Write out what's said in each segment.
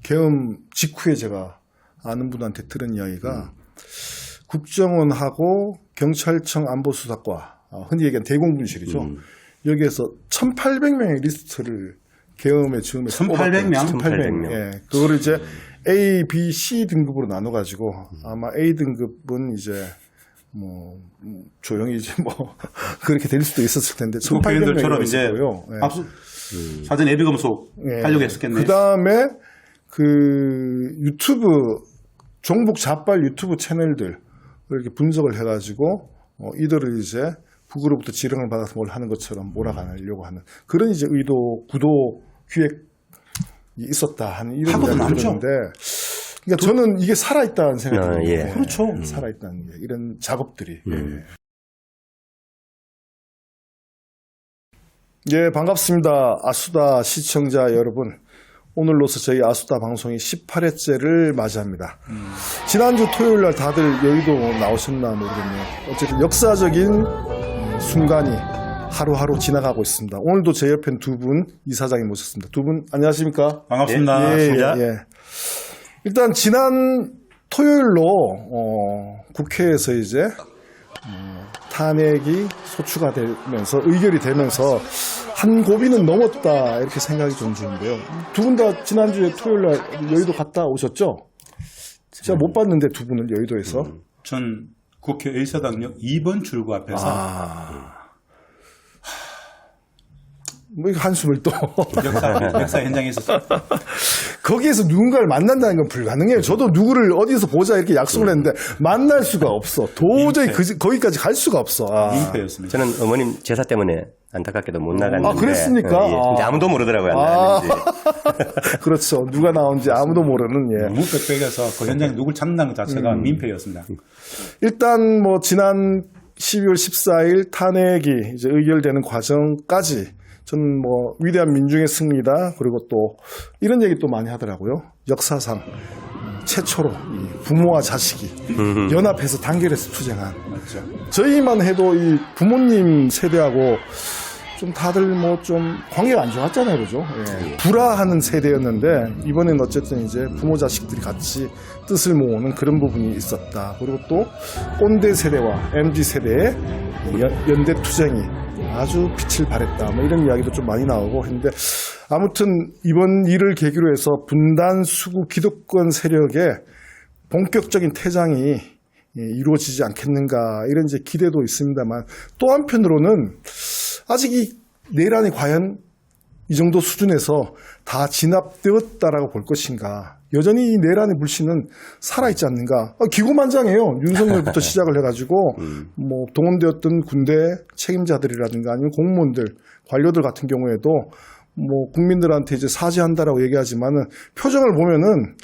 계엄 직후에 제가 아는 분한테 들은 이야기가 국정원하고 경찰청 안보수사과, 흔히 얘기하는 대공분실이죠. 여기에서 1,800명의 리스트를 계엄의 즈음에 1,800명? 1,800명. 예. 그거를 이제 A, B, C 등급으로 나눠가지고 아마 A 등급은 이제 뭐 조용히 이제 뭐 그렇게 될 수도 있었을 텐데 1,800명처럼 이제 예. 압수 사전 예비 검소 하려고 했었겠네. 그 다음에 그 유튜브 종북 좌빨 유튜브 채널들 이렇게 분석을 해가지고 이들을 이제 북으로부터 지령을 받아서 뭘 하는 것처럼 몰아가려고 하는 그런 이제 의도, 구도, 기획이 있었다 하는 이런 이야기를 들었는데, 그러니까 저는 이게 살아있다는 생각이 듭니다. 그렇죠. 살아있다는 게 이런 작업들이. 예, 반갑습니다. 아수다 시청자 여러분. 오늘로서 저희 아수다 방송이 18회째를 맞이합니다. 지난주 토요일 날 다들 여의도 나오셨나 모르겠네요. 어쨌든 역사적인 순간이 하루하루 지나가고 있습니다. 오늘도 제 옆엔 두 분 이사장님 모셨습니다. 두 분 안녕하십니까? 반갑습니다. 예. 일단 지난 토요일로 국회에서 이제 탄핵이 소추가 되면서 의결이 되면서 한 고비는 넘었다 이렇게 생각이 좀 드는데요. 두 분 다 지난주에 토요일 날 여의도 갔다 오셨죠? 제가 못 봤는데 두 분은 여의도에서. 전 국회 의사당역 2번 출구 앞에서 뭐 한숨을 또 역사 현장에 있었어요. 거기에서 누군가를 만난다는 건 불가능해요. 저도 누구를 어디서 보자 이렇게 약속을 했는데 만날 수가 없어. 도저히 거기까지 갈 수가 없어. 민폐였습니다. 저는 어머님 제사 때문에 안타깝게도 못 나갔는데. 아, 그랬습니까? 근데 아무도 모르더라고요. 안 나갔는지. 그렇죠. 누가 나온지 아무도 모르는. 너무 빽빽해서 그 현장에 누굴 찾는다는 것 자체가 민폐였습니다. 일단 뭐 지난 12월 14일 탄핵이 이제 의결되는 과정까지 저는 뭐 위대한 민중의 승리다. 그리고 또 이런 얘기 또 많이 하더라고요. 역사상 최초로 이 부모와 자식이 연합해서 단결해서 투쟁한. 맞죠. 저희만 해도 이 부모님 세대하고 좀 다들 뭐 좀 관계가 안 좋았잖아요. 그죠? 예. 불화하는 세대였는데 이번엔 어쨌든 이제 부모 자식들이 같이 뜻을 모으는 그런 부분이 있었다. 그리고 또 꼰대 세대와 MZ 세대의 연대 투쟁이 아주 빛을 발했다. 뭐 이런 이야기도 좀 많이 나오고 했는데 아무튼 이번 일을 계기로 해서 분단 수구 기득권 세력의 본격적인 퇴장이 이루어지지 않겠는가 이런 이제 기대도 있습니다만 또 한편으로는 아직 이 내란이 과연 이 정도 수준에서 다 진압되었다라고 볼 것인가. 여전히 이 내란의 불씨는 살아있지 않는가. 기고만장해요. 윤석열부터 시작을 해가지고 뭐 동원되었던 군대 책임자들이라든가 아니면 공무원들, 관료들 같은 경우에도 뭐 국민들한테 이제 사죄한다라고 얘기하지만은 표정을 보면은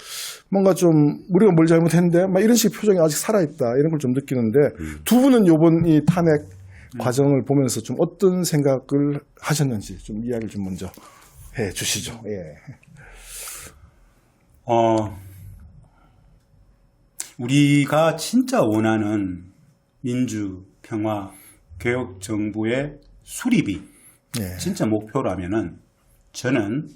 뭔가 좀 우리가 뭘 잘못했는데 막 이런 식의 표정이 아직 살아있다 이런 걸 좀 느끼는데 두 분은 요번 이 탄핵 과정을 보면서 좀 어떤 생각을 하셨는지 좀 이야기를 좀 먼저 해 주시죠. 예. 우리가 진짜 원하는 민주, 평화, 개혁 정부의 수립이 진짜 목표라면은 저는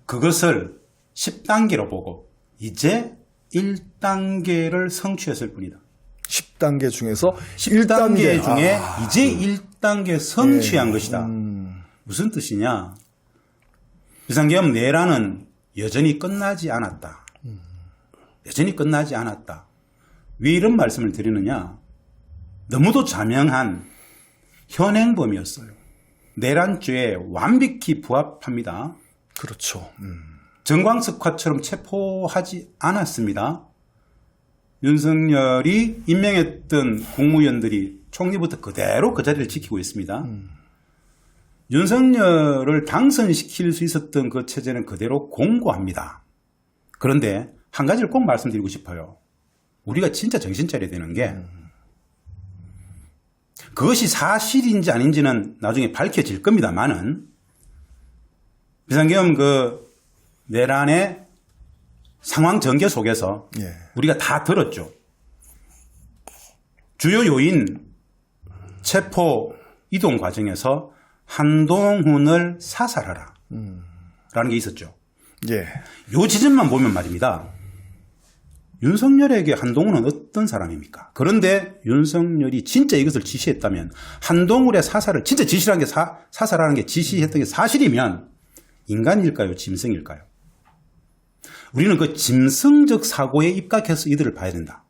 그것을 10단계로 보고 이제 1단계를 성취했을 뿐이다. 10단계 중에서 10단계 중에 이제 1단계 성취한 것이다. 무슨 뜻이냐? 비상계엄 내란은 여전히 끝나지 않았다. 여전히 끝나지 않았다. 왜 이런 말씀을 드리느냐? 너무도 자명한 현행범이었어요. 내란죄에 완벽히 부합합니다. 그렇죠. 정광석화처럼 체포하지 않았습니다. 윤석열이 임명했던 국무위원들이 총리부터 그대로 그 자리를 지키고 있습니다. 윤석열을 당선시킬 수 있었던 그 체제는 그대로 공고합니다. 그런데 한 가지를 꼭 말씀드리고 싶어요. 우리가 진짜 정신 차려야 되는 게 그것이 사실인지 아닌지는 나중에 밝혀질 겁니다만은 비상계엄 그 내란의 상황 전개 속에서 우리가 다 들었죠. 주요 요인 체포 이동 과정에서 한동훈을 사살하라 라는 게 있었죠. 예. 요 지점만 보면 말입니다. 윤석열에게 한동훈은 어떤 사람입니까? 그런데 윤석열이 진짜 이것을 지시했다면 한동훈의 사살을 진짜 지시라는 게 사살하는 게 지시했던 게 사실이면 인간일까요? 짐승일까요? 우리는 그 짐승적 사고에 입각해서 이들을 봐야 된다.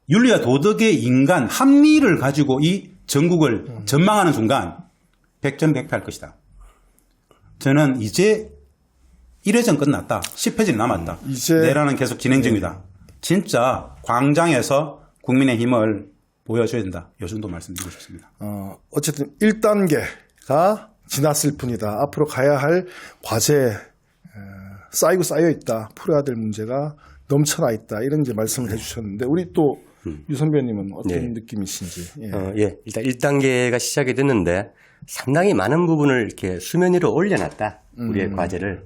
윤리와 도덕의 인간 합리를 가지고 이 전국을 전망하는 순간 백전백패할 것이다. 저는 이제 1회전 끝났다. 10회전이 남았다. 이제 내란은 계속 진행 중이다. 진짜 광장에서 국민의 힘을 보여줘야 된다. 요 정도 말씀드리고 싶습니다. 어쨌든 1단계가 지났을 뿐이다. 앞으로 가야 할 과제 쌓이고 쌓여 있다. 풀어야 될 문제가 넘쳐나 있다. 이런 이제 말씀을 해주셨는데 우리 또 유 선배님은 어떤 네. 느낌이신지. 예. 예, 일단 1단계가 시작이 됐는데 상당히 많은 부분을 이렇게 수면 위로 올려놨다. 우리의 과제를.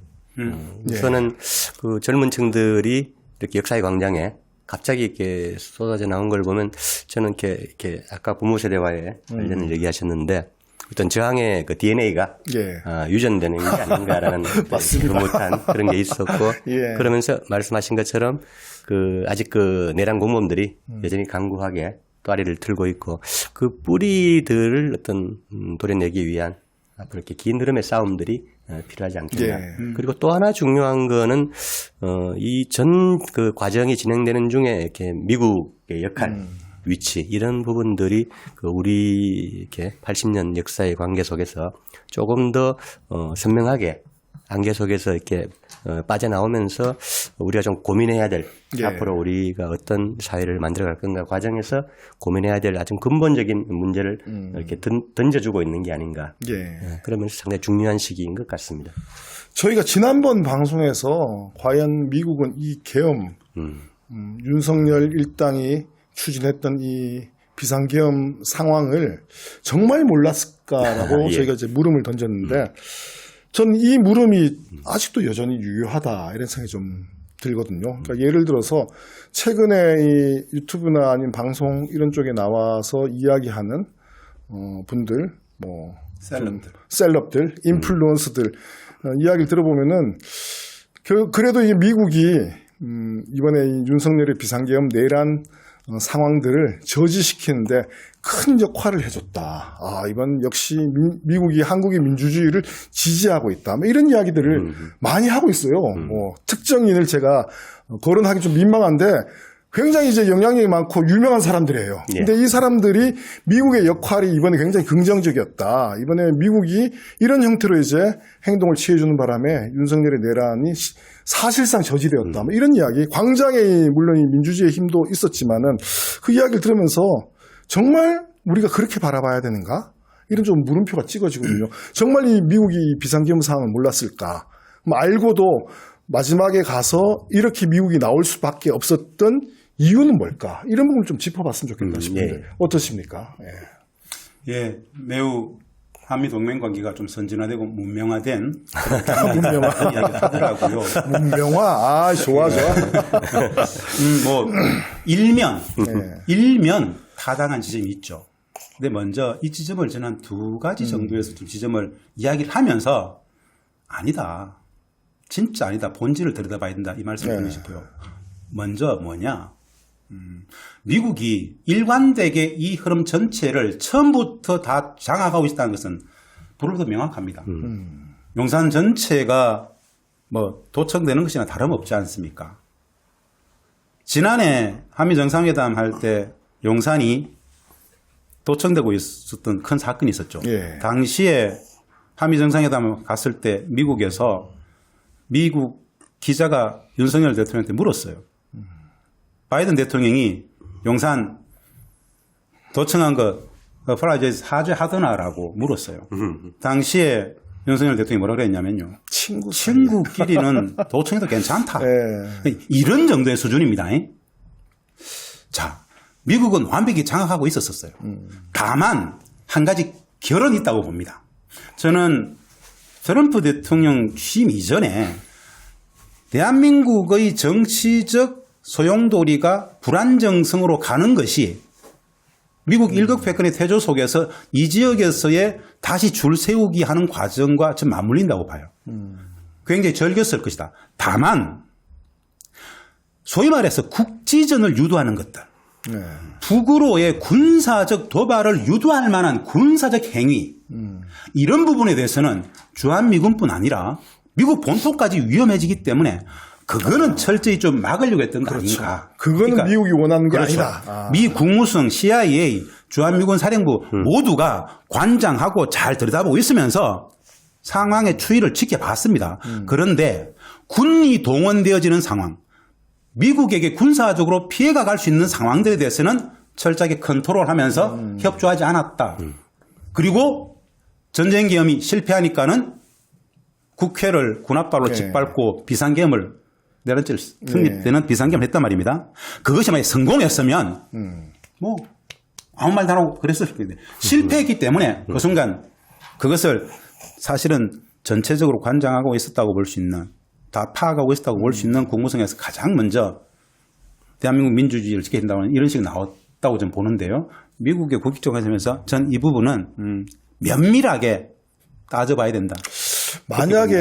우선은 그 젊은 층들이 이렇게 역사의 광장에 갑자기 이렇게 쏟아져 나온 걸 보면 저는 이렇게 아까 부모 세대와의 관련을 얘기하셨는데 어떤 저항의 그 DNA가 예. 유전되는 게 아닌가라는 흐뭇한 그런 게 있었고 예. 그러면서 말씀하신 것처럼 그 아직 그 내란 공범들이 여전히 강구하게 또아리를 틀고 있고 그 뿌리들을 어떤 도려내기 위한 앞으로 이렇게 긴 흐름의 싸움들이 필요하지 않겠나. 예. 그리고 또 하나 중요한 거는 이 전 그 과정이 진행되는 중에 이렇게 미국의 역할, 위치 이런 부분들이 그 우리 이렇게 80년 역사의 관계 속에서 조금 더 선명하게 안개 속에서 이렇게 빠져나오면서 우리가 좀 고민해야 될 예. 앞으로 우리가 어떤 사회를 만들어갈 건가 과정에서 고민해야 될 아주 근본적인 문제를 이렇게 던져주고 있는 게 아닌가. 예. 그러면서 상당히 중요한 시기인 것 같습니다. 저희가 지난번 방송에서 과연 미국은 이 계엄, 윤석열 일당이 추진했던 이 비상계엄 상황을 정말 몰랐을까라고 예. 저희가 이제 물음을 던졌는데 전 이 물음이 아직도 여전히 유효하다 이런 생각이 좀 들거든요. 그러니까 예를 들어서 최근에 이 유튜브나 아니면 방송 이런 쪽에 나와서 이야기하는 분들, 뭐 셀럽들, 인플루언서들 이야기를 들어보면은 그래도 이 미국이 이번에 이 윤석열의 비상계엄 내란 상황들을 저지시키는데 큰 역할을 해줬다. 이번 역시 미국이 한국의 민주주의를 지지하고 있다. 뭐 이런 이야기들을 많이 하고 있어요. 뭐 특정인을 제가 거론하기 좀 민망한데 굉장히 이제 영향력이 많고 유명한 사람들이에요. 예. 근데 이 사람들이 미국의 역할이 이번에 굉장히 긍정적이었다. 이번에 미국이 이런 형태로 이제 행동을 취해주는 바람에 윤석열의 내란이 사실상 저지되었다. 뭐 이런 이야기. 광장에 물론 이 민주주의의 힘도 있었지만은 그 이야기를 들으면서 정말 우리가 그렇게 바라봐야 되는가? 이런 좀 물음표가 찍어지거든요. 정말 이 미국이 비상계엄 상황을 몰랐을까? 뭐 알고도 마지막에 가서 이렇게 미국이 나올 수밖에 없었던 이유는 뭘까? 이런 부분을 좀 짚어봤으면 좋겠다 싶은데 예. 어떠십니까? 예. 예, 매우 한미 동맹 관계가 좀 선진화되고 문명화된 문명화. 이야기를 하더라고요. 문명화. 좋아. 뭐 일면 네. 일면 타당한 지점이 있죠. 근데 먼저 이 지점을 저는 한 두 가지 정도에서 좀 지점을 이야기를 하면서 아니다. 진짜 아니다. 본질을 들여다봐야 된다. 이 말씀을 드리고 싶어요. 먼저 뭐냐. 미국이 일관되게 이 흐름 전체를 처음부터 다 장악하고 있다는 것은 불로도 명확합니다. 용산 전체가 뭐 도청되는 것이나 다름없지 않습니까? 지난해 한미 정상회담 할 때 용산이 도청되고 있었던 큰 사건이 있었죠. 예. 당시에 한미 정상회담 갔을 때 미국에서 미국 기자가 윤석열 대통령한테 물었어요. 바이든 대통령이 용산 도청한 거 프라이즈에서 사죄하더나라고 물었어요. 당시에 윤석열 대통령이 뭐라고 그랬냐면요. 친구끼리는 도청해도 괜찮다. 예. 이런 정도의 수준입니다. 자, 미국은 완벽히 장악하고 있었어요. 다만 한 가지 결은 있다고 봅니다. 저는 트럼프 대통령 취임 이전에 대한민국의 정치적 소용돌이가 불안정성으로 가는 것이 미국 일극패권의 태조 속에서 이 지역에서의 다시 줄 세우기 하는 과정과 좀 맞물린다고 봐요. 굉장히 즐겼을 것이다. 다만 소위 말해서 국지전을 유도하는 것들, 네. 북으로의 군사적 도발을 유도할 만한 군사적 행위, 이런 부분에 대해서는 주한미군뿐 아니라 미국 본토까지 위험해지기 때문에 그거는 철저히 좀 막으려고 했던 거 아닌가. 그거는 미국이 원하는 게 그렇죠. 아니다. 미 국무성, CIA, 주한미군 사령부 모두가 관장하고 잘 들여다보고 있으면서 상황의 추이를 지켜봤습니다. 그런데 군이 동원되어지는 상황, 미국에게 군사적으로 피해가 갈 수 있는 상황들에 대해서는 철저하게 컨트롤하면서 협조하지 않았다. 그리고 전쟁 계엄이 실패하니까는 국회를 군합발로 네. 짓밟고 비상계엄을 내란죄를 성립되는 비상계엄을 했단 말입니다. 그것이 만약 성공했으면 뭐 아무 말도 안 하고 그랬을 텐데 실패했기 때문에 그 순간 그것을 사실은 전체적으로 관장하고 있었다고 볼 수 있는, 다 파악하고 있었다고 볼 수 있는 국무성에서 가장 먼저 대한민국 민주주의를 지켜야 된다는 이런 식으로 나왔다고 저는 보는데요. 미국의 국익적 관점에서 전 이 부분은 면밀하게 따져봐야 된다. 만약에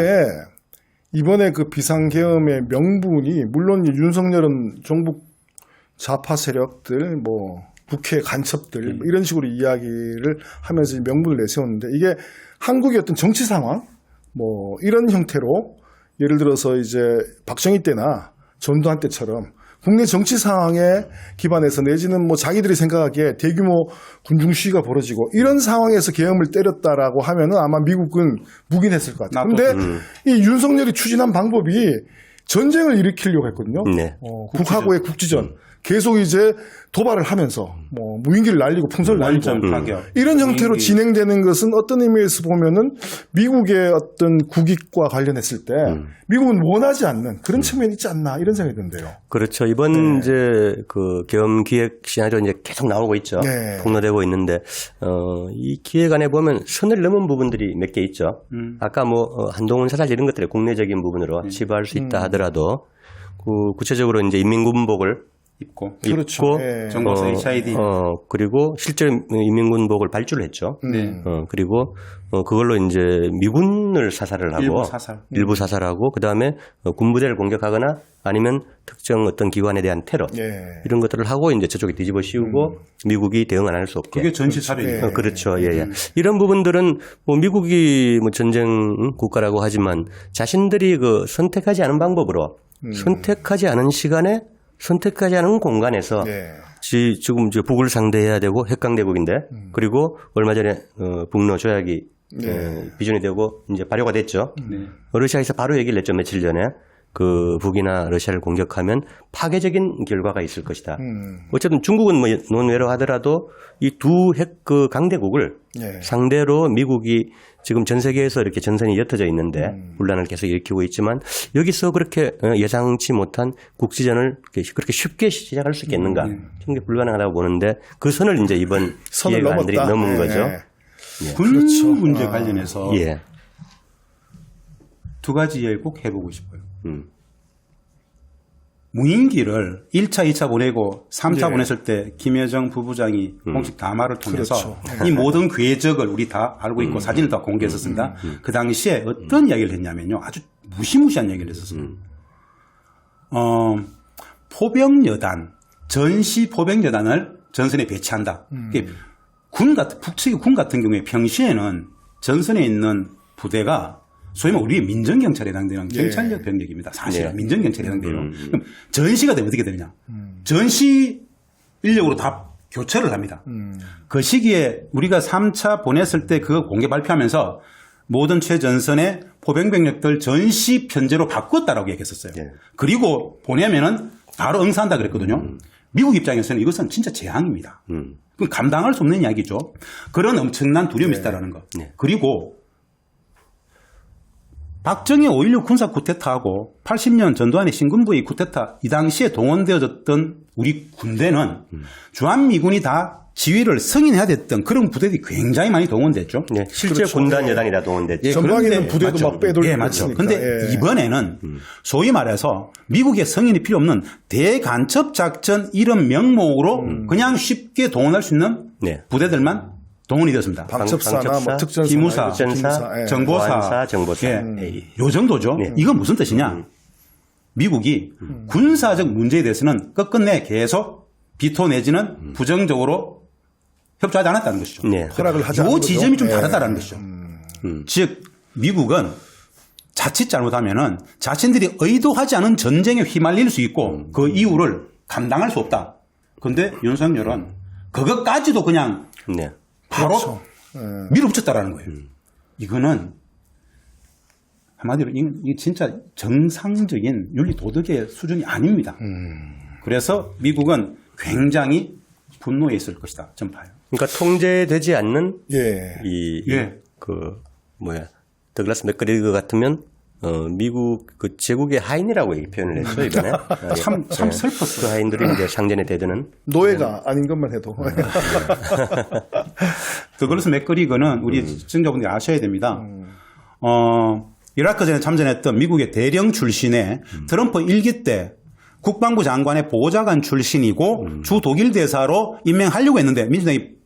이번에 그 비상계엄의 명분이 물론 윤석열은 정부 좌파 세력들 뭐 국회 간첩들 뭐 이런 식으로 이야기를 하면서 명분을 내세웠는데 이게 한국의 어떤 정치 상황 뭐 이런 형태로 예를 들어서 이제 박정희 때나 전두환 때처럼 국내 정치 상황에 기반해서 내지는 뭐 자기들이 생각하기에 대규모 군중 시위가 벌어지고 이런 상황에서 계엄을 때렸다라고 하면은 아마 미국은 묵인했을 것 같아요. 근데 이 윤석열이 추진한 방법이 전쟁을 일으키려고 했거든요. 네. 북하고의 국지전. 계속 이제 도발을 하면서 뭐 무인기를 날리고 풍선을 날리고 완전 파격. 이런 형태로 무인기. 진행되는 것은 어떤 의미에서 보면은 미국의 어떤 국익과 관련했을 때 미국은 원하지 않는 그런 측면이 있지 않나 이런 생각이 드는데요. 그렇죠. 이번 이제 그 계엄 기획 시나리오 이제 계속 나오고 있죠. 네. 폭로되고 있는데 이 기획 안에 보면 선을 넘은 부분들이 몇 개 있죠. 아까 뭐 한동훈 사살 이런 것들을 국내적인 부분으로 치부할 수 있다 하더라도 구체적으로 이제 인민군복을 입고 그렇죠. 입고 예. 정보서 HID. 그리고 실제로 인민군복을 발주를 했죠. 네. 그리고 그걸로 이제 미군을 사살을 하고 일부 사살. 일부 사살하고 그다음에 군부대를 공격하거나 아니면 특정 어떤 기관에 대한 테러 예. 이런 것들을 하고 이제 저쪽에 뒤집어 씌우고 미국이 대응 안 할 수 없게. 그게 전시 사례예요. 그렇죠. 예, 예. 이런 부분들은 뭐 미국이 뭐 전쟁 국가라고 하지만 자신들이 그 선택하지 않은 방법으로 선택하지 않은 시간에 선택하지 않은 공간에서 예. 지금 이제 북을 상대해야 되고 핵강대국인데 그리고 얼마 전에 북러 조약이 비준이 되고 이제 발효가 됐죠. 네. 러시아에서 바로 얘기를 했죠. 며칠 전에 그 북이나 러시아를 공격하면 파괴적인 결과가 있을 것이다. 어쨌든 중국은 뭐 논외로 하더라도 이 두 핵 그 강대국을 예. 상대로 미국이 지금 전 세계에서 이렇게 전선이 옅어져 있는데 분란을 계속 일으키고 있지만 여기서 그렇게 예상치 못한 국지전을 그렇게 쉽게 시작할 수 있겠는가? 굉장히 불가능하다고 보는데 그 선을 이제 이번 선을 기획안들이 넘었다. 넘은 예. 거죠. 군 그렇죠. 문제 관련해서 예. 두 가지 이야기 꼭 해보고 싶어요. 무인기를 1차, 2차 보내고 3차 예. 보냈을 때 김여정 부부장이 공식 담화를 통해서 그렇죠. 이 모든 궤적을 우리 다 알고 있고 사진을 다 공개했었습니다. 그 당시에 어떤 이야기를 했냐면요. 아주 무시무시한 이야기를 했었어요. 포병여단, 전시 포병여단을 전선에 배치한다. 북측의 군 같은 경우에 평시에는 전선에 있는 부대가 소위 말해 우리의 민정경찰에 해당되는 경찰력 병력입니다. 사실은 민정경찰에 해당돼요. 그럼 전시가 되면 어떻게 되느냐. 전시 인력으로 다 교체를 합니다. 그 시기에 우리가 3차 보냈을 때 그거 공개 발표하면서 모든 최전선의 포병병력들 전시 편제로 바꿨다라고 얘기했었어요. 그리고 보내면은 바로 응사한다 그랬거든요. 미국 입장에서는 이것은 진짜 재앙입니다. 그건 감당할 수 없는 이야기죠. 그런 엄청난 두려움이 있다라는 것. 그리고 박정희 5.16 군사 쿠데타하고 80년 전두환의 신군부의 쿠데타 이 당시에 동원되어졌던 우리 군대는 주한미군이 다 지휘를 승인해야 됐던 그런 부대들이 굉장히 많이 동원됐죠. 네, 실제 그렇죠. 군단 여단이 다 동원됐죠. 전방에 있는 그런데 부대도 맞죠. 막 빼돌리고 예, 맞죠. 그랬으니까. 근데 예. 이번에는 소위 말해서 미국의 승인이 필요 없는 대간첩 작전 이런 명목으로 그냥 쉽게 동원할 수 있는 네. 부대들만 동원이 되었습니다. 방첩사나 뭐 방첩사, 특전사, 기무사, 특전사, 예. 정보사, 보안사, 정보사. 예. 요 정도죠. 이건 무슨 뜻이냐? 미국이 군사적 문제에 대해서는 끝끝내 계속 비토 내지는 부정적으로 협조하지 않았다는 것이죠. 네. 허락을 하지 않은 요 거죠. 지점이 좀 예. 다르다는 것이죠. 즉 미국은 자칫 잘못하면은 자신들이 의도하지 않은 전쟁에 휘말릴 수 있고 그 이유를 감당할 수 없다. 그런데 윤석열은 그것까지도 그냥 네. 바로 그렇죠. 밀어붙였다라는 거예요. 이거는 한마디로 이게 진짜 정상적인 윤리 도덕의 수준이 아닙니다. 그래서 미국은 굉장히 분노해 있을 것이다. 전파요. 그러니까 통제되지 않는 예. 더글라스 맥그리거 같으면 미국 그 제국의 하인이라고 표현을 했죠 이번에. 참 슬펐어요. 그 하인들이 이제 상전에 대드는 노예가 아닌 것만 해도. 더글라스 맥그리거는 우리 시청자분들이 아셔야 됩니다. 이라크전에 참전했던 미국의 대령 출신의 트럼프 1기 때 국방부 장관의 보좌관 출신이고 주 독일 대사로 임명하려고 했는데 민주당이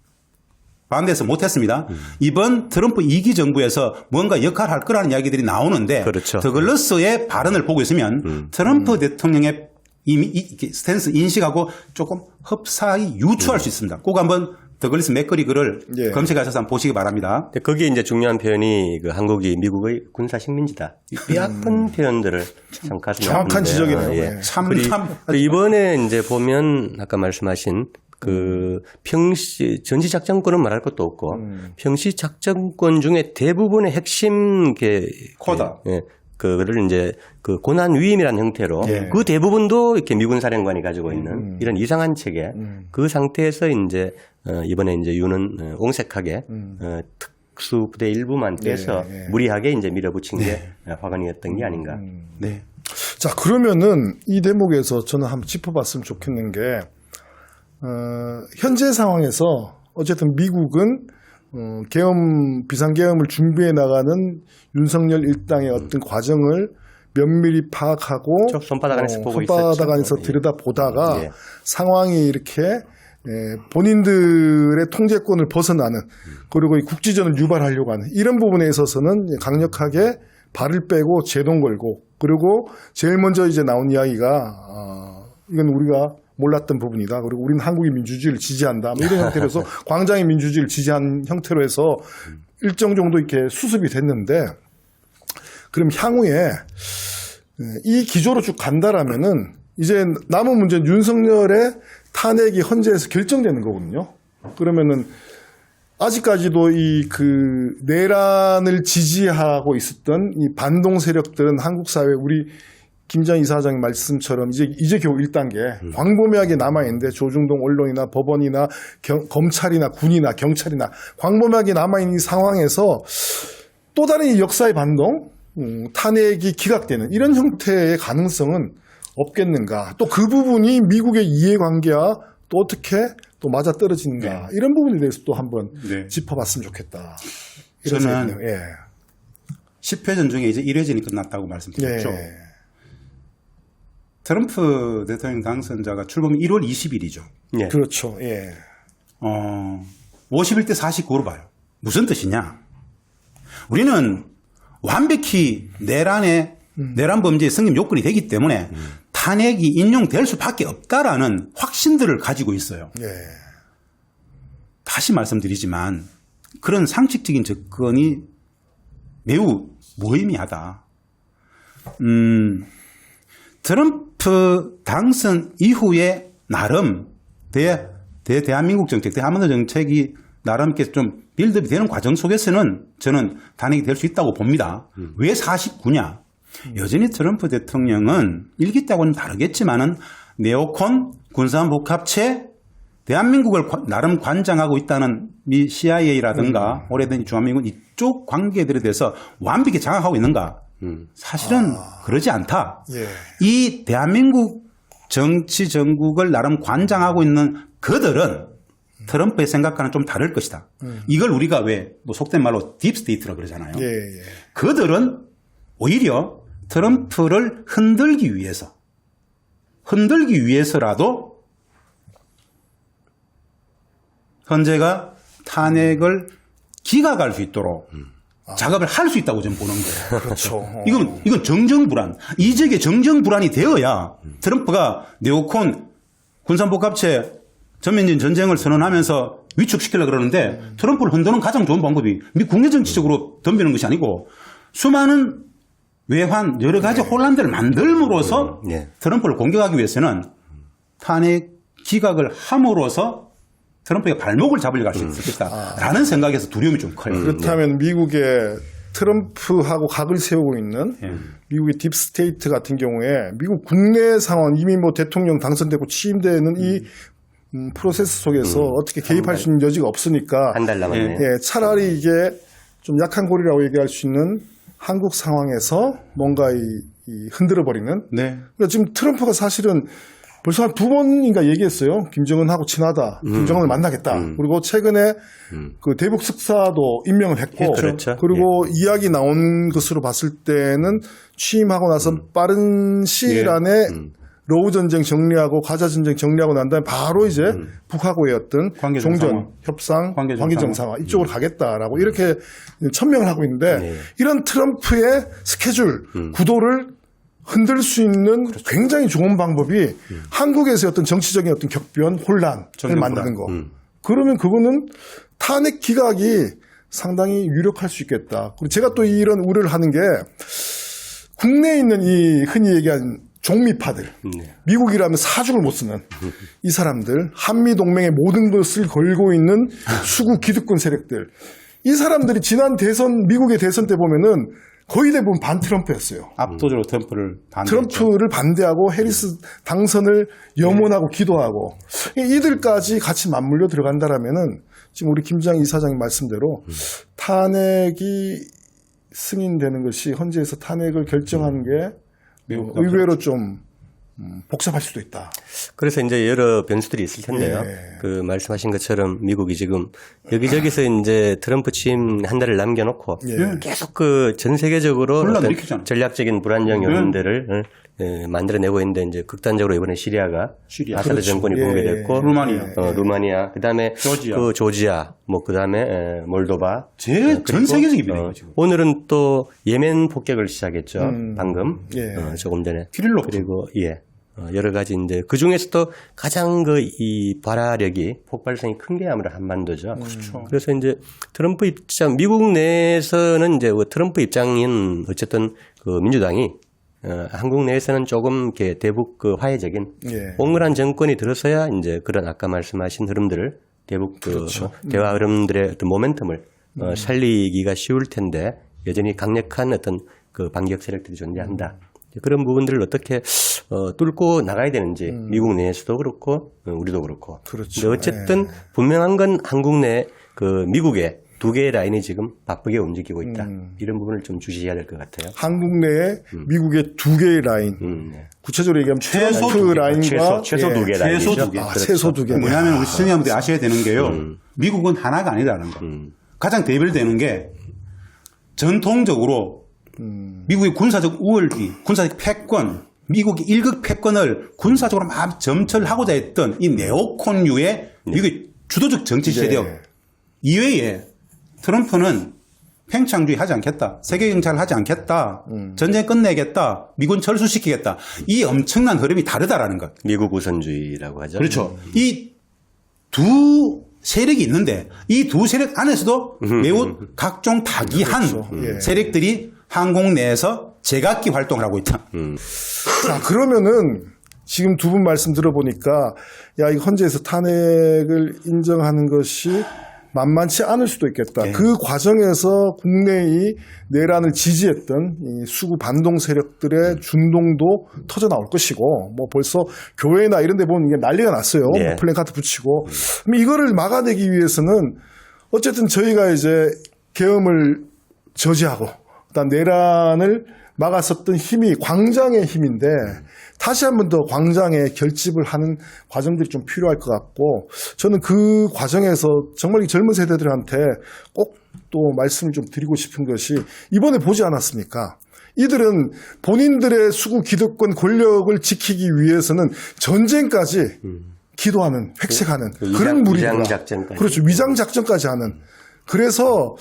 반대해서 못했습니다. 이번 트럼프 2기 정부에서 뭔가 역할을 할 거라는 이야기들이 나오는데 그렇죠. 더글러스의 발언을 보고 있으면 트럼프 대통령의 이미 스탠스 인식하고 조금 흡사히 유추할 수 있습니다. 꼭 한번 더글라스 맥그리거를 예. 검색하셔서 한번 보시기 바랍니다. 근데 거기에 이제 중요한 표현이 그 한국이 미국의 군사 식민지다. 이 뼈아픈 표현들을 참 가슴이 정확한 아픈데, 지적이네요. 예. 네. 참 이번에 이제 보면 아까 말씀하신 그 평시 전시 작전권은 말할 것도 없고 평시 작전권 중에 대부분의 핵심 코다. 그거를 이제 그 고난 위임이라는 형태로 예. 그 대부분도 이렇게 미군 사령관이 가지고 있는 이런 이상한 체계 그 상태에서 이제 이번에 이제 유는 옹색하게 특수부대 일부만 떼서 예. 무리하게 이제 밀어붙인 게 화근이었던 게 아닌가. 네. 자, 그러면은 이 대목에서 저는 한번 짚어봤으면 좋겠는 게, 현재 상황에서 어쨌든 미국은 비상계엄을 준비해 나가는 윤석열 일당의 어떤 과정을 면밀히 파악하고 그렇죠. 손바닥 안에서 보고 손바닥 안에서 있었죠. 들여다보다가 예. 상황이 이렇게 본인들의 통제권을 벗어나는 그리고 이 국지전을 유발하려고 하는 이런 부분에 있어서는 강력하게 발을 빼고 제동 걸고 그리고 제일 먼저 이제 나온 이야기가 이건 우리가 몰랐던 부분이다. 그리고 우리는 한국의 민주주의를 지지한다. 뭐 이런 형태로서 광장의 민주주의를 지지한 형태로 해서 일정 정도 이렇게 수습이 됐는데 그럼 향후에 이 기조로 쭉 간다라면은 이제 남은 문제는 윤석열의 탄핵이 헌재에서 결정되는 거거든요. 그러면은 아직까지도 이 내란을 지지하고 있었던 이 반동 세력들은 한국 사회 우리 김장 이사장의 말씀처럼 이제 겨우 1단계 광범위하게 남아있는데 조중동 언론이나 법원이나 검찰이나 군이나 경찰이나 광범위하게 남아있는 이 상황에서 또 다른 이 역사의 반동, 탄핵이 기각되는 이런 형태의 가능성은 없겠는가. 또 그 부분이 미국의 이해관계와 또 어떻게 또 맞아떨어지는가. 이런 부분에 대해서 또 한번 짚어봤으면 좋겠다. 이런 저는 생각이네요. 예. 10회전 중에 이제 1회전이 끝났다고 말씀드렸죠. 예. 트럼프 대통령 당선자가 출범이 1월 20일이죠. 예. 그렇죠. 예. 51대 49로 봐요. 무슨 뜻이냐? 우리는 완벽히 내란 범죄의 성립 요건이 되기 때문에 탄핵이 인용될 수밖에 없다라는 확신들을 가지고 있어요. 예. 다시 말씀드리지만 그런 상식적인 접근이 매우 무의미하다. 트럼프 당선 이후에 나름 대한민국 정책, 대한민국 정책이 나름 이렇게 좀 빌드업이 되는 과정 속에서는 저는 탄핵이 될 수 있다고 봅니다. 왜 49냐? 여전히 트럼프 대통령은 일기 때하고는 다르겠지만은 네오콘 군사복합체 대한민국을 나름 관장하고 있다는 미 CIA라든가 오래된 주한미군 이쪽 관계들에 대해서 완벽히 장악하고 있는가? 사실은 그러지 않다. 예. 이 대한민국 정치 정국을 나름 관장하고 있는 그들은 트럼프의 생각과는 좀 다를 것이다. 이걸 우리가 왜 뭐 속된 말로 딥스테이트라고 그러잖아요. 예. 예. 그들은 오히려 트럼프를 흔들기 위해서라도 헌재가 탄핵을 기각할 수 있도록 작업을 할 수 있다고 저는 보는 거예요. 그렇죠. 이건 정정불안. 이적의 정정불안이 되어야 트럼프가 네오콘 군산복합체 전면전 전쟁을 선언하면서 위축시키려고 그러는데 트럼프를 흔드는 가장 좋은 방법이 국내 정치적으로 덤비는 것이 아니고 수많은 외환 여러 가지 혼란들을 만들므로써 네. 트럼프를 공격하기 위해서는 탄핵 기각을 함으로써 트럼프의 발목을 잡으려고 할 수 있을 것이다라는 생각에서 두려움이 좀 커요. 그렇다면 미국의 트럼프하고 각을 세우고 있는 예. 미국의 딥스테이트 같은 경우에 미국 국내 상황 이미 뭐 대통령 당선되고 취임되는 이 프로세스 속에서 어떻게 개입할 수 있는 여지가 없으니까 한 달 남았네요. 예, 차라리 이게 좀 약한 고리라고 얘기할 수 있는 한국 상황에서 뭔가 이 흔들어버리는 네. 그러니까 지금 트럼프가 사실은 벌써 한 2번인가 얘기했어요. 김정은하고 친하다. 김정은을 만나겠다. 그리고 최근에 그 대북 특사도 임명을 했고 그렇죠. 그리고 이야기 나온 것으로 봤을 때는 취임하고 나서 빠른 시일 안에 러우 전쟁 정리하고 가자 전쟁 정리하고 난 다음에 바로 이제 북하고의 어떤 관계 종전, 정상화. 협상, 관계 관계 정상화 이쪽으로 가겠다라고 이렇게 천명을 하고 있는데 네. 이런 트럼프의 스케줄, 구도를 흔들 수 있는 굉장히 좋은 방법이 한국에서의 어떤 정치적인 어떤 격변, 혼란을 정치적 만드는 거. 그러면 그거는 탄핵 기각이 상당히 유력할 수 있겠다. 그리고 제가 또 이런 우려를 하는 게 국내에 있는 이 흔히 얘기한 종미파들, 미국이라면 사죽을 못 쓰는 이 사람들, 한미동맹의 모든 것을 걸고 있는 수구 기득권 세력들, 이 사람들이 지난 대선, 미국의 대선 때 보면은 거의 대부분 반 트럼프였어요. 압도적으로 트럼프를 반대했죠. 트럼프를 반대하고 해리스 당선을 염원하고 기도하고 이들까지 같이 맞물려 들어간다라면은 지금 우리 김장 이사장님 말씀대로 탄핵이 승인되는 것이 헌재에서 탄핵을 결정하는 게 매우 의외로 좀 복잡할 수도 있다. 그래서 이제 여러 변수들이 있을 텐데요. 예. 그 말씀하신 것처럼 미국이 지금 여기저기서 이제 트럼프 취임 한 달을 남겨놓고 예. 계속 그 전 세계적으로 혼란 어떤 일으키잖아요. 전략적인 불안정 요인들을 만들어내고 있는데 이제 극단적으로 이번에 시리아가 시리아. 아사드 그렇죠. 정권이 예. 붕괴됐고 루마니아. 루마니아 그다음에 조지아. 그 조지아 뭐 그다음에 몰도바 전 세계적인 비례예요 지금. 오늘은 또 예멘 폭격을 시작했죠. 방금 예. 조금 전에. 키릴로프. 그리고 여러 가지 이제 그 중에서도 가장 그 이 발화력이 폭발성이 큰 게 아무래도 한반도죠. 그렇죠. 그래서 이제 트럼프 입장, 미국 내에서는 이제 그 트럼프 입장인 어쨌든 그 민주당이 한국 내에서는 조금 이렇게 대북 그 화해적인 예. 옹졸한 정권이 들어서야 이제 그런 아까 말씀하신 흐름들을 대북 그 대화 흐름들의 어떤 모멘텀을 살리기가 쉬울 텐데 여전히 강력한 어떤 그 반격 세력들이 존재한다. 그런 부분들을 어떻게 뚫고 나가야 되는지 미국 내에서도 그렇고 우리도 그렇고. 그렇죠. 근데 어쨌든 분명한 건 한국 내 그 미국의 두 개의 라인이 지금 바쁘게 움직이고 있다. 이런 부분을 좀 주시해야 될 것 같아요. 한국 내에 미국의 두 개의 라인. 네. 구체적으로 얘기하면 최소 트럼프 두 개. 라인과 최소 두 개 라인이죠. 최소 두 개. 최소 두 개. 뭐냐면 우리 시청자분들이 아셔야 되는 게요. 미국은 하나가 아니라는 거. 가장 대별되는 게 전통적으로 미국의 군사적 우월기, 군사적 패권, 미국의 일극 패권을 군사적으로 막 점철하고자 했던 이 네오콘류의 미국의 주도적 정치 세력 이외에 트럼프는 팽창주의 하지 않겠다. 세계 경찰을 하지 않겠다. 전쟁 끝내겠다. 미군 철수시키겠다. 이 엄청난 흐름이 다르다라는 것. 미국 우선주의라고 하죠. 그렇죠. 이 두 세력이 있는데 이 두 세력 안에서도 매우 각종 타기한 예. 세력들이 한국 내에서 제각기 활동을 하고 있다. 자, 그러면은 지금 두 분 말씀 들어보니까 야, 이 헌재에서 탄핵을 인정하는 것이 만만치 않을 수도 있겠다. 그 과정에서 국내의 내란을 지지했던 이 수구 반동 세력들의 준동도 터져 나올 것이고, 뭐 벌써 교회나 이런 데 보면 이게 난리가 났어요. 네. 뭐 플랜카드 붙이고. 그럼 이거를 막아내기 위해서는 어쨌든 저희가 이제 계엄을 저지하고, 그다음 내란을 막았었던 힘이 광장의 힘인데 다시 한 번 더 광장에 결집을 하는 과정들이 좀 필요할 것 같고 저는 그 과정에서 정말 이 젊은 세대들한테 꼭 또 말씀을 좀 드리고 싶은 것이 이번에 보지 않았습니까? 이들은 본인들의 수구 기득권 권력을 지키기 위해서는 전쟁까지 기도하는, 획책하는 그 그런 무리가. 위장작전까지. 그렇죠. 위장작전까지 하는. 그래서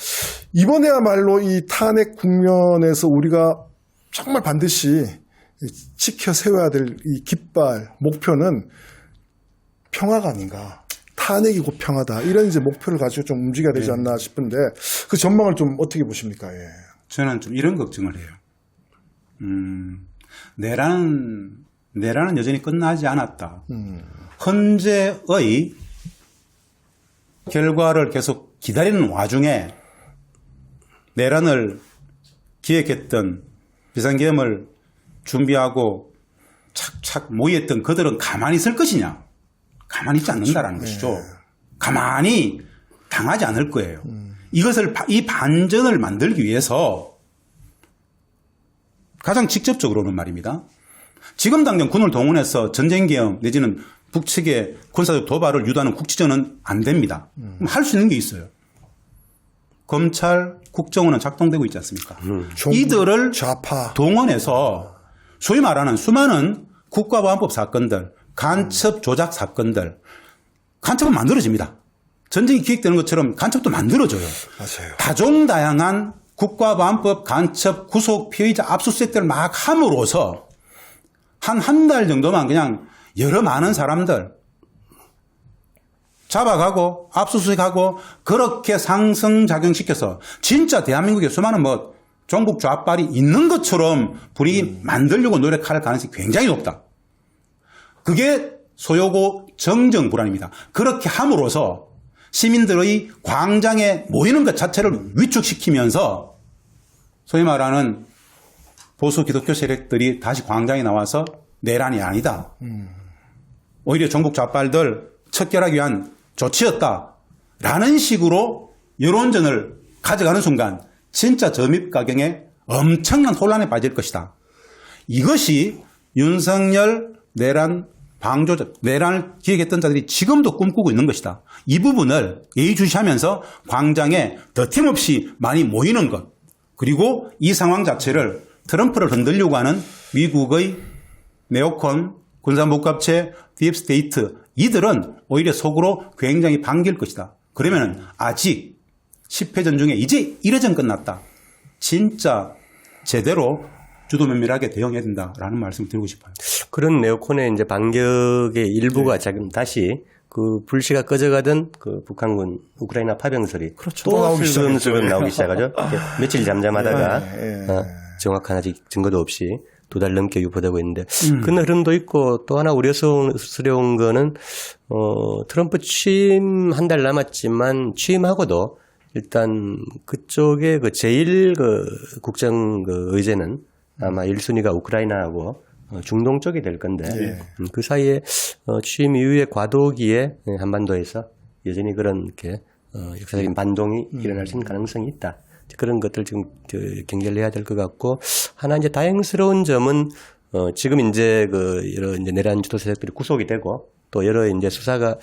이번에야말로 이 탄핵 국면에서 우리가 정말 반드시 지켜 세워야 될 이 깃발, 목표는 평화가 아닌가. 탄핵이 곧 평화다. 이런 이제 목표를 가지고 좀 움직여야 되지 않나 싶은데 그 전망을 좀 어떻게 보십니까? 예. 저는 좀 이런 걱정을 해요. 내란은 여전히 끝나지 않았다. 헌재의 결과를 계속 기다리는 와중에 내란을 기획했던 비상계엄을 준비하고 착착 모의했던 그들은 가만히 있을 것이냐? 가만히 있지 않는다라는 것이죠. 가만히 당하지 않을 거예요. 이 반전을 만들기 위해서 가장 직접적으로는 말입니다. 지금 당장 군을 동원해서 전쟁계엄 내지는 북측의 군사적 도발을 유도하는 국지전은 안 됩니다. 할 수 있는 게 있어요. 검찰, 국정원은 작동되고 있지 않습니까? 이들을 좌파. 동원해서 소위 말하는 수많은 국가보안법 사건들, 간첩 조작 사건들, 간첩은 만들어집니다. 전쟁이 기획되는 것처럼 간첩도 만들어져요. 맞아요. 다종다양한 국가보안법 간첩 구속 피의자 압수수색들을 막 함으로써 한 달 정도만 그냥 여러 많은 사람들 잡아가고 압수수색하고 그렇게 상승작용시켜서 진짜 대한민국에 수많은 뭐 종북 좌빨이 있는 것처럼 분위기 만들려고 노력할 가능성이 굉장히 높다. 그게 소요고 정정불안입니다. 그렇게 함으로써 시민들의 광장에 모이는 것 자체를 위축시키면서 소위 말하는 보수 기독교 세력들이 다시 광장에 나와서 내란이 아니다. 오히려 종북 좌빨들 척결하기 위한 조치였다라는 식으로 여론전을 가져가는 순간 진짜 점입가경에 엄청난 혼란에 빠질 것이다. 이것이 윤석열 내란 방조자, 내란을 기획했던 자들이 지금도 꿈꾸고 있는 것이다. 이 부분을 예의주시하면서 광장에 더 틈없이 많이 모이는 것, 그리고 이 상황 자체를 트럼프를 흔들려고 하는 미국의 네오콘, 군사목갑체, 딥스테이트, 이들은 오히려 속으로 굉장히 반길 것이다. 그러면 아직 10회전 중에 이제 1회전 끝났다. 진짜 제대로 주도 면밀하게 대응해야 된다라는 말씀을 드리고 싶어요. 그런 네오콘의 이제 반격의 일부가 지금 다시 그 불씨가 꺼져가던 그 북한군 우크라이나 파병설이 그렇죠. 또 나오기 슬금슬금 나오기 시작하죠. 이렇게 며칠 잠잠하다가 네. 정확한 아직 증거도 없이 2달 넘게 유포되고 있는데 그런 흐름도 있고 또 하나 우려스러운 거는 트럼프 취임 한 달 남았지만 취임하고도 일단 그쪽에 그 제일 그 국정 그 의제는 아마 1순위가 우크라이나하고 중동 쪽이 될 건데 그 사이에 취임 이후에 과도기에 한반도에서 여전히 그런 이렇게 역사적인 반동이 일어날 수 있는 가능성이 있다. 그런 것들 지금 경계를 해야 될 것 같고 하나 이제 다행스러운 점은 지금 이제 그 여러 이제 내란 주도 세력들이 구속이 되고 또 여러 이제 수사가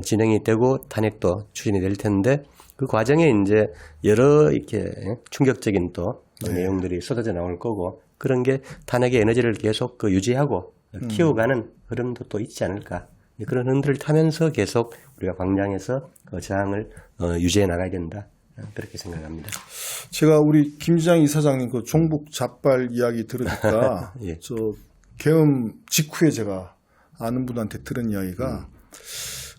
진행이 되고 탄핵도 추진이 될 텐데 그 과정에 이제 여러 이렇게 충격적인 또 내용들이 쏟아져 나올 거고 그런 게 탄핵의 에너지를 계속 그 유지하고 키워가는 흐름도 또 있지 않을까. 그런 흐름들을 타면서 계속 우리가 광장에서 그 저항을 유지해 나가야 된다. 그렇게 생각합니다. 제가 우리 김지장 이사장님 그 종북 좌빨 이야기 들으니까 예. 저 계엄 직후에 제가 아는 분한테 들은 이야기가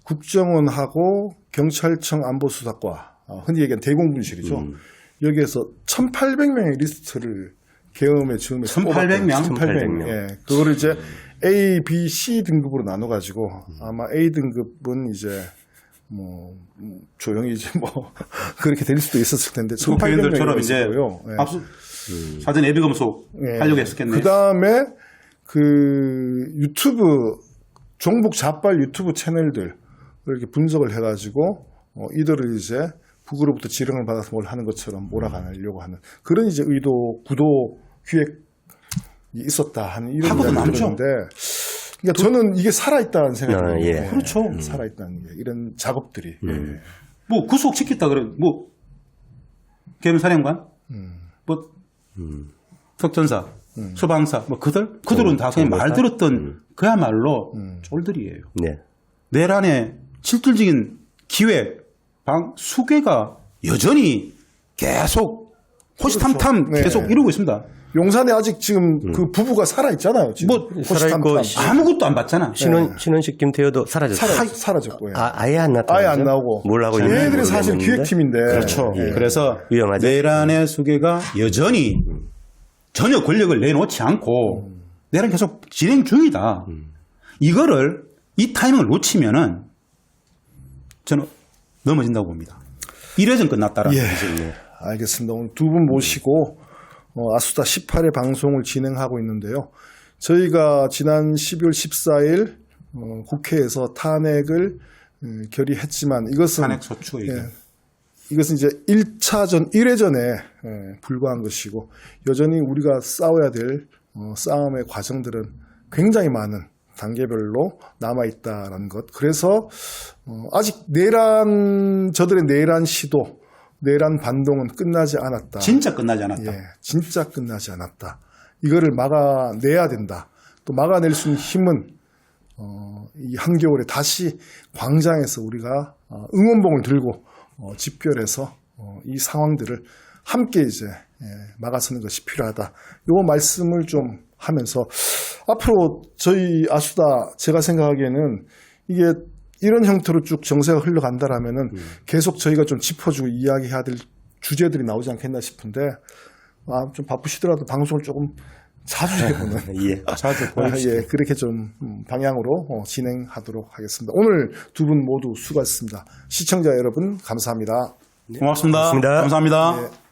국정원하고 경찰청 안보수사과 흔히 얘기하는 대공분실이죠. 여기에서 1,800명의 리스트를 계엄의 즈음에 1,800명? 1,800명. 예. 그거를 이제 A, B, C 등급으로 나눠가지고 아마 A 등급은 이제 뭐 조용히 이제 뭐 그렇게 될 수도 있었을 텐데 1,800명처럼 이제 있었고요. 예. 압수 사전 예비 검속 하려고 했었겠네요. 그 다음에 그 유튜브 종북 좌빨 유튜브 채널들 이렇게 분석을 해가지고 이들을 이제 북으로부터 지령을 받아서 뭘 하는 것처럼 몰아가려고 하는 그런 이제 의도, 구도, 기획이 있었다 하는 이런 하고도 이야기를 많죠. 들었는데 그러니까 저는 이게 살아있다는 생각이 듭니다. 예. 그렇죠. 살아있다는 게 이런 작업들이. 뭐 구속시켰다 그래. 뭐 계엄사령관, 뭐 특전사, 소방사, 뭐 그들은 다 그냥 말 들었던 그야말로 쫄들이에요. 네. 내란의 실질적인 기획, 수괴가 여전히 계속 호시탐탐 그렇죠. 네. 계속 이루고 있습니다. 용산에 아직 지금 그 부부가 살아 있잖아요. 지금 뭐 호시탐탐. 살아있고 아무것도 안 받잖아. 신원식 김태효도 사라졌어요. 사라졌고요. 아예 안 나타나죠. 아예 안 나오고. 뭘 하고 있는지 얘네들이 사실 모르겠는데. 기획팀인데. 그렇죠. 예. 그래서 위험하죠. 내란의 수괴가 여전히 전혀 권력을 내놓지 않고 내란 계속 진행 중이다. 이거를 이 타이밍을 놓치면은 저는 넘어진다고 봅니다. 1회전 끝났다라는 예. 거죠. 알겠습니다. 오늘 두 분 모시고 아수다 18회 방송을 진행하고 있는데요. 저희가 지난 12월 14일 국회에서 탄핵을 결의했지만 이것은 탄핵 소추 이게. 이것은 이제 1회전에 불과한 것이고 여전히 우리가 싸워야 될 싸움의 과정들은 굉장히 많은 단계별로 남아있다라는 것. 그래서 아직 저들의 내란 시도, 내란 반동은 끝나지 않았다. 진짜 끝나지 않았다. 예, 진짜 끝나지 않았다. 이거를 막아내야 된다. 또 막아낼 수 있는 힘은 이 한겨울에 다시 광장에서 우리가 응원봉을 들고 집결해서 이 상황들을 함께 이제 막아서는 것이 필요하다. 요 말씀을 좀 하면서 앞으로 저희 아수다 제가 생각하기에는 이게 이런 형태로 쭉 정세가 흘러간다라면은 계속 저희가 좀 짚어주고 이야기해야 될 주제들이 나오지 않겠나 싶은데 좀 바쁘시더라도 방송을 조금 자주 해보는 예. 자주 보입시다. 예, 그렇게 좀 방향으로 진행하도록 하겠습니다. 오늘 두 분 모두 수고하셨습니다. 시청자 여러분 감사합니다. 고맙습니다. 고맙습니다. 감사합니다. 예.